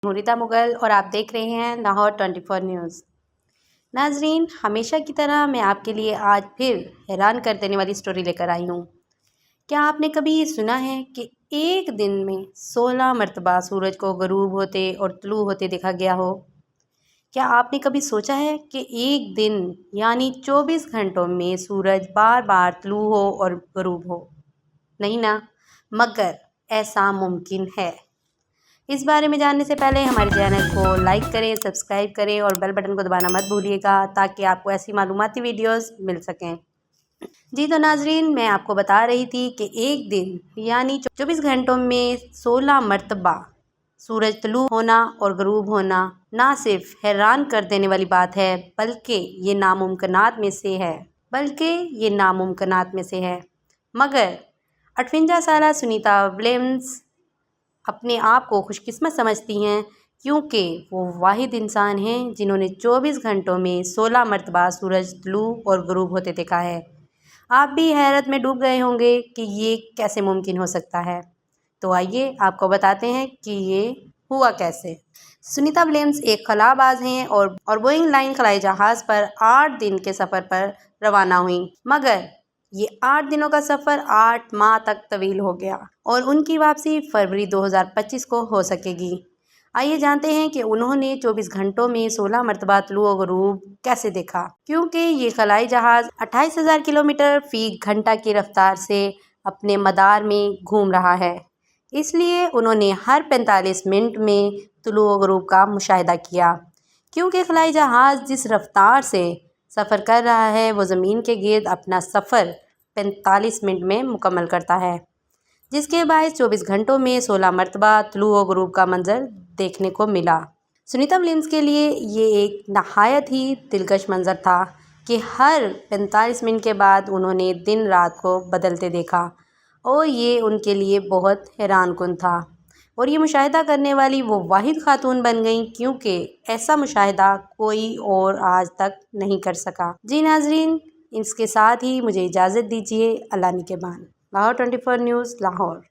नूरिता मुगल और आप देख रहे हैं लाहौर 24 न्यूज़। नाजरीन, हमेशा की तरह मैं आपके लिए आज फिर हैरान कर देने वाली स्टोरी लेकर आई हूँ। क्या आपने कभी ये सुना है कि एक दिन में 16 मरतबा सूरज को गरूब होते और तुलू होते देखा गया हो? क्या आपने कभी सोचा है कि एक दिन यानी 24 घंटों में सूरज बार बार तुलू हो और गरूब हो? नहीं ना, मगर ऐसा मुमकिन है। इस बारे में जानने से पहले हमारे चैनल को लाइक करें, सब्सक्राइब करें और बेल बटन को दबाना मत भूलिएगा ताकि आपको ऐसी मालूमाती वीडियोस मिल सकें। जी तो नाजरीन, मैं आपको बता रही थी कि एक दिन यानी 24 घंटों में 16 मरतबा सूरज तुलू होना और गरूब होना ना सिर्फ हैरान कर देने वाली बात है बल्कि ये नामुमकिनात में से है। मगर 58 साल सुनीता विलियम्स अपने आप को खुशकिस्मत समझती हैं क्योंकि वो वाहिद इंसान हैं जिन्होंने 24 घंटों में 16 मरतबा सूरज तुलू और गरूब होते देखा है। आप भी हैरत में डूब गए होंगे कि ये कैसे मुमकिन हो सकता है। तो आइए आपको बताते हैं कि ये हुआ कैसे। सुनीता विलियम्स एक खलाबाज हैं और बोइंग लाइन खलाई जहाज़ पर 8 दिन के सफ़र पर रवाना हुई, मगर ये 8 दिनों का सफ़र 8 माह तक तवील हो गया और उनकी वापसी फरवरी 2025 को हो सकेगी। आइए जानते हैं कि उन्होंने 24 घंटों में 16 मरतबा तुलू और गरूब कैसे देखा। क्योंकि ये खलाई जहाज़ 28,000 किलोमीटर फ़ी घंटा की रफ्तार से अपने मदार में घूम रहा है, इसलिए उन्होंने हर 45 मिनट में तुलू और गरूब का मुशाहिदा किया। क्योंकि खलाई जहाज़ जिस रफ्तार से सफ़र कर रहा है वो ज़मीन के गिर्द अपना सफ़र 45 मिनट में मुकम्मल करता है, जिसके बायस 24 घंटों में 16 मरतबा तुलू और गरूब का मंजर देखने को मिला। सुनीता विलियम्स के लिए ये एक नहायत ही दिलकश मंजर था कि हर 45 मिनट के बाद उन्होंने दिन रात को बदलते देखा और ये उनके लिए बहुत हैरानकुन था और ये मुशाहिदा करने वाली वो वाहिद खातून बन गई क्योंकि ऐसा मुशाहिदा कोई और आज तक नहीं कर सका। जी नाजरीन, इसके साथ ही मुझे इजाज़त दीजिए। अल्लाह निगहबान। लाहौर 24 न्यूज़, लाहौर।